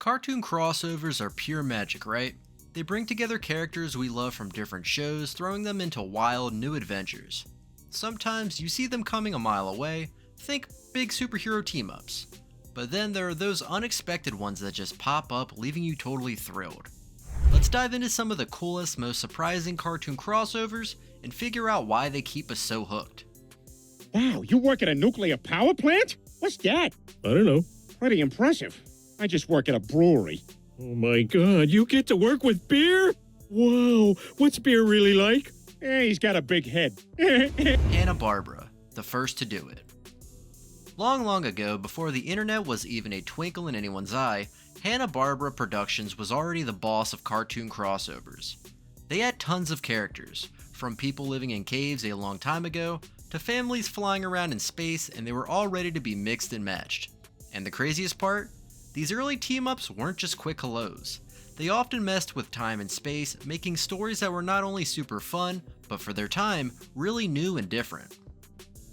Cartoon crossovers are pure magic, right? They bring together characters we love from different shows, throwing them into wild, new adventures. Sometimes you see them coming a mile away, think big superhero team-ups. But then there are those unexpected ones that just pop up, leaving you totally thrilled. Let's dive into some of the coolest, most surprising cartoon crossovers and figure out why they keep us so hooked. Wow, you work at a nuclear power plant? What's that? I don't know. Pretty impressive. I just work at a brewery. Oh my god, you get to work with beer? Whoa, what's beer really like? He's got a big head. Hanna-Barbera, the first to do it. Long ago, before the internet was even a twinkle in anyone's eye, Hanna-Barbera Productions was already the boss of cartoon crossovers. They had tons of characters, from people living in caves a long time ago, to families flying around in space, and they were all ready to be mixed and matched. And the craziest part? These early team-ups weren't just quick hellos. They often messed with time and space, making stories that were not only super fun, but for their time, really new and different.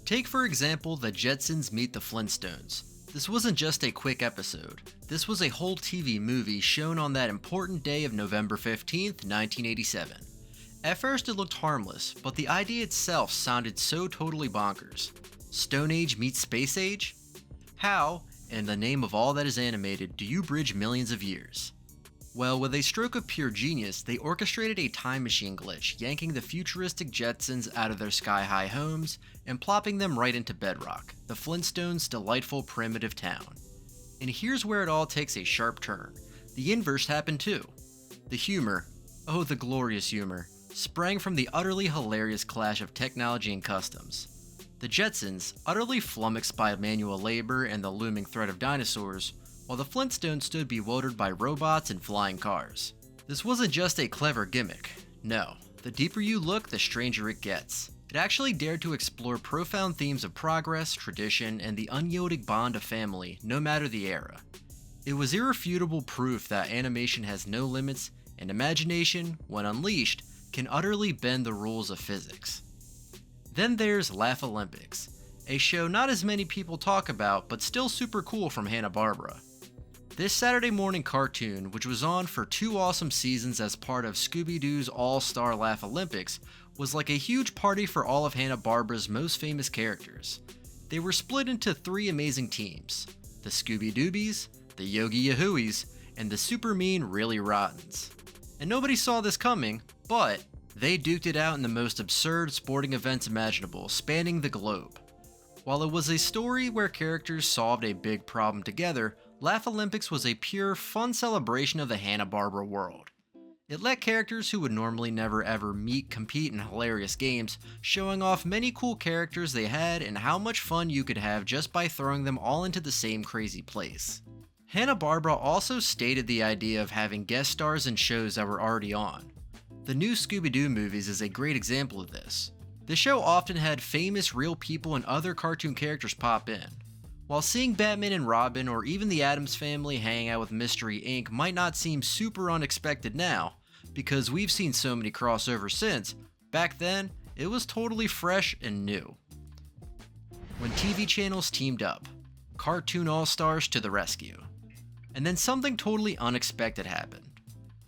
Take for example the Jetsons Meet the Flintstones. This wasn't just a quick episode. This was a whole TV movie shown on that important day of November 15th, 1987. At first it looked harmless, but the idea itself sounded so totally bonkers. Stone Age meets Space Age? How, in the name of all that is animated, do you bridge millions of years? Well, with a stroke of pure genius, they orchestrated a time machine glitch, yanking the futuristic Jetsons out of their sky-high homes and plopping them right into bedrock, the Flintstones' delightful primitive town. And here's where it all takes a sharp turn. The inverse happened too. The humor, oh the glorious humor, sprang from the utterly hilarious clash of technology and customs. The Jetsons, utterly flummoxed by manual labor and the looming threat of dinosaurs, while the Flintstones stood bewildered by robots and flying cars. This wasn't just a clever gimmick. No, the deeper you look, the stranger it gets. It actually dared to explore profound themes of progress, tradition, and the unyielding bond of family, no matter the era. It was irrefutable proof that animation has no limits, and imagination, when unleashed, can utterly bend the rules of physics. Then there's Laugh Olympics, a show not as many people talk about, but still super cool from Hanna-Barbera. This Saturday morning cartoon, which was on for 2 awesome seasons as part of Scooby-Doo's All-Star Laugh Olympics, was like a huge party for all of Hanna-Barbera's most famous characters. They were split into 3 amazing teams, the Scooby-Doobies, the Yogi-Yahooies, and the super mean Really Rottens. And nobody saw this coming, but they duked it out in the most absurd sporting events imaginable, spanning the globe. While it was a story where characters solved a big problem together, Laugh Olympics was a pure, fun celebration of the Hanna-Barbera world. It let characters who would normally never ever meet compete in hilarious games, showing off many cool characters they had and how much fun you could have just by throwing them all into the same crazy place. Hanna-Barbera also stated the idea of having guest stars in shows that were already on. The new Scooby-Doo movies is a great example of this. The show often had famous real people and other cartoon characters pop in. While seeing Batman and Robin or even the Addams Family hang out with Mystery Inc. might not seem super unexpected now, because we've seen so many crossovers since, back then, it was totally fresh and new. When TV channels teamed up, Cartoon All-Stars to the rescue. And then something totally unexpected happened.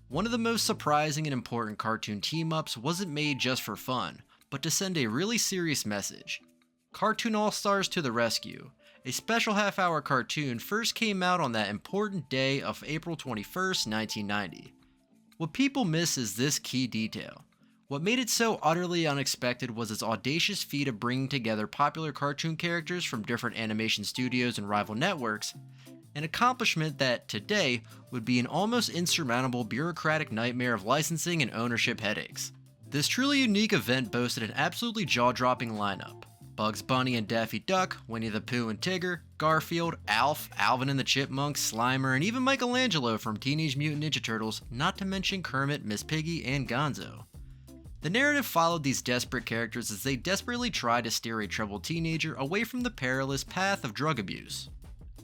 One of the most surprising and important cartoon team-ups wasn't made just for fun, but to send a really serious message. Cartoon All-Stars to the Rescue, a special half-hour cartoon, first came out on that important day of April 21st, 1990. What people miss is this key detail. What made it so utterly unexpected was its audacious feat of bringing together popular cartoon characters from different animation studios and rival networks, an accomplishment that, today, would be an almost insurmountable bureaucratic nightmare of licensing and ownership headaches. This truly unique event boasted an absolutely jaw-dropping lineup. Bugs Bunny and Daffy Duck, Winnie the Pooh and Tigger, Garfield, Alf, Alvin and the Chipmunks, Slimer, and even Michelangelo from Teenage Mutant Ninja Turtles, not to mention Kermit, Miss Piggy, and Gonzo. The narrative followed these desperate characters as they desperately tried to steer a troubled teenager away from the perilous path of drug abuse.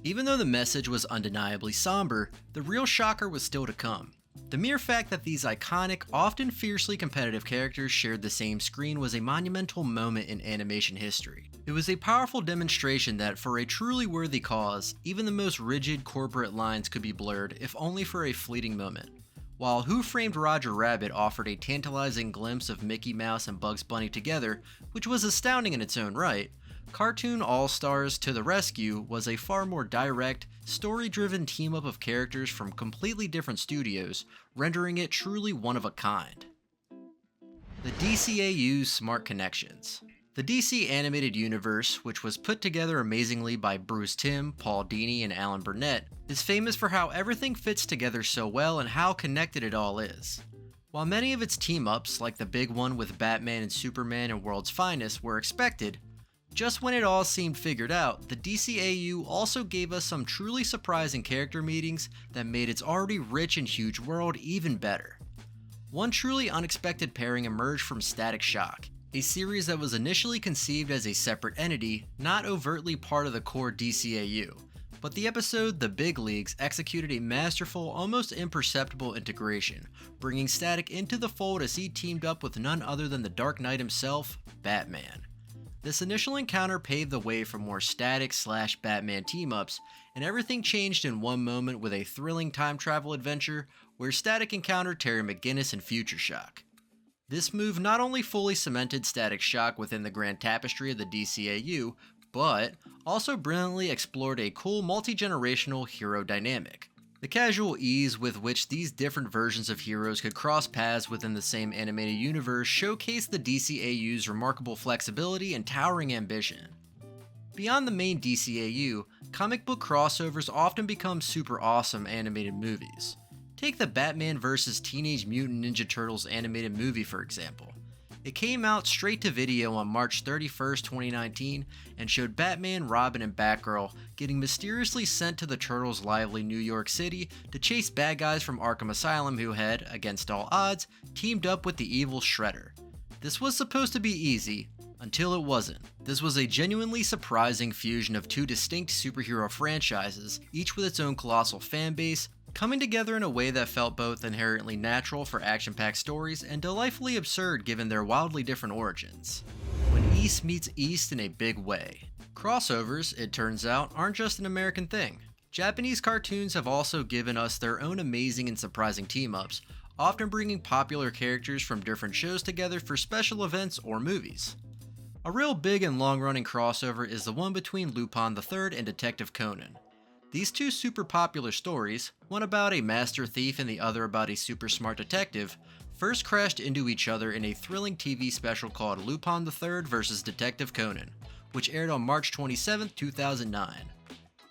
Even though the message was undeniably somber, the real shocker was still to come. The mere fact that these iconic, often fiercely competitive characters shared the same screen was a monumental moment in animation history. It was a powerful demonstration that for a truly worthy cause, even the most rigid corporate lines could be blurred, if only for a fleeting moment. While Who Framed Roger Rabbit offered a tantalizing glimpse of Mickey Mouse and Bugs Bunny together, which was astounding in its own right, Cartoon All-Stars To the Rescue was a far more direct, story-driven team-up of characters from completely different studios, rendering it truly one of a kind. The DCAU's Smart Connections. The DC Animated Universe, which was put together amazingly by Bruce Timm, Paul Dini, and Alan Burnett, is famous for how everything fits together so well and how connected it all is. While many of its team-ups, like the big one with Batman and Superman and World's Finest, were expected, just when it all seemed figured out, the DCAU also gave us some truly surprising character meetings that made its already rich and huge world even better. One truly unexpected pairing emerged from Static Shock, a series that was initially conceived as a separate entity, not overtly part of the core DCAU, but the episode The Big Leagues executed a masterful, almost imperceptible integration, bringing Static into the fold as he teamed up with none other than the Dark Knight himself, Batman. This initial encounter paved the way for more Static/Batman team-ups, and everything changed in one moment with a thrilling time travel adventure where Static encountered Terry McGinnis in Future Shock. This move not only fully cemented Static Shock within the grand tapestry of the DCAU, but also brilliantly explored a cool multi-generational hero dynamic. The casual ease with which these different versions of heroes could cross paths within the same animated universe showcased the DCAU's remarkable flexibility and towering ambition. Beyond the main DCAU, comic book crossovers often become super awesome animated movies. Take the Batman vs. Teenage Mutant Ninja Turtles animated movie for example. It came out straight to video on March 31st, 2019, and showed Batman, Robin, and Batgirl getting mysteriously sent to the Turtles' lively New York City to chase bad guys from Arkham Asylum who had, against all odds, teamed up with the evil Shredder. This was supposed to be easy, until it wasn't. This was a genuinely surprising fusion of two distinct superhero franchises, each with its own colossal fanbase, coming together in a way that felt both inherently natural for action-packed stories and delightfully absurd given their wildly different origins. When East meets East in a big way. Crossovers, it turns out, aren't just an American thing. Japanese cartoons have also given us their own amazing and surprising team-ups, often bringing popular characters from different shows together for special events or movies. A real big and long-running crossover is the one between Lupin III and Detective Conan. These two super popular stories, one about a master thief and the other about a super smart detective, first crashed into each other in a thrilling TV special called Lupin III vs. Detective Conan, which aired on March 27, 2009.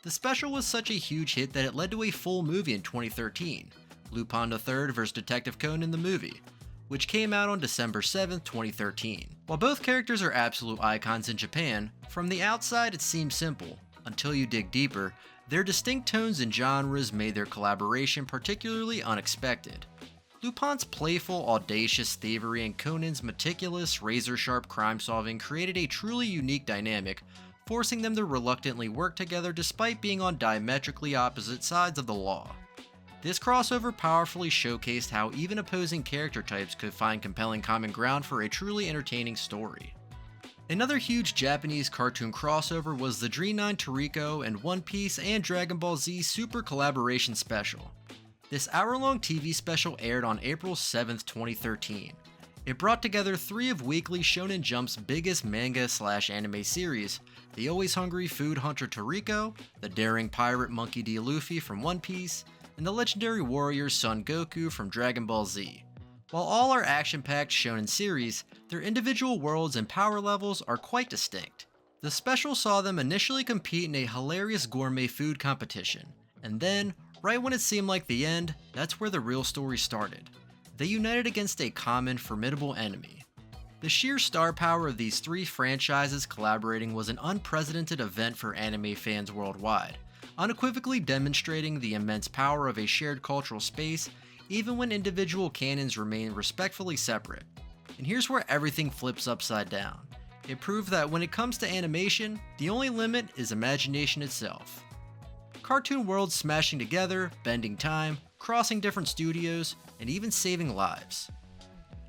The special was such a huge hit that it led to a full movie in 2013, Lupin III vs. Detective Conan the movie, which came out on December 7, 2013. While both characters are absolute icons in Japan, from the outside it seems simple, until you dig deeper. Their distinct tones and genres made their collaboration particularly unexpected. Lupin's playful, audacious thievery and Conan's meticulous, razor-sharp crime-solving created a truly unique dynamic, forcing them to reluctantly work together despite being on diametrically opposite sides of the law. This crossover powerfully showcased how even opposing character types could find compelling common ground for a truly entertaining story. Another huge Japanese cartoon crossover was the Dream 9 Toriko and One Piece and Dragon Ball Z Super Collaboration Special. This hour-long TV special aired on April 7, 2013. It brought together three of Weekly Shonen Jump's biggest manga/anime series, the always hungry food hunter Toriko, the daring pirate Monkey D. Luffy from One Piece, and the legendary warrior Son Goku from Dragon Ball Z. While all are action-packed shonen series, their individual worlds and power levels are quite distinct. The special saw them initially compete in a hilarious gourmet food competition, and then, right when it seemed like the end, that's where the real story started. They united against a common, formidable enemy. The sheer star power of these three franchises collaborating was an unprecedented event for anime fans worldwide, unequivocally demonstrating the immense power of a shared cultural space even when individual canons remain respectfully separate. And here's where everything flips upside down. It proved that when it comes to animation, the only limit is imagination itself. Cartoon worlds smashing together, bending time, crossing different studios, and even saving lives.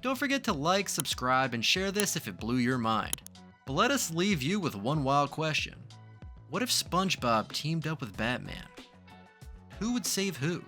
Don't forget to like, subscribe, and share this if it blew your mind. But let us leave you with one wild question. What if SpongeBob teamed up with Batman? Who would save who?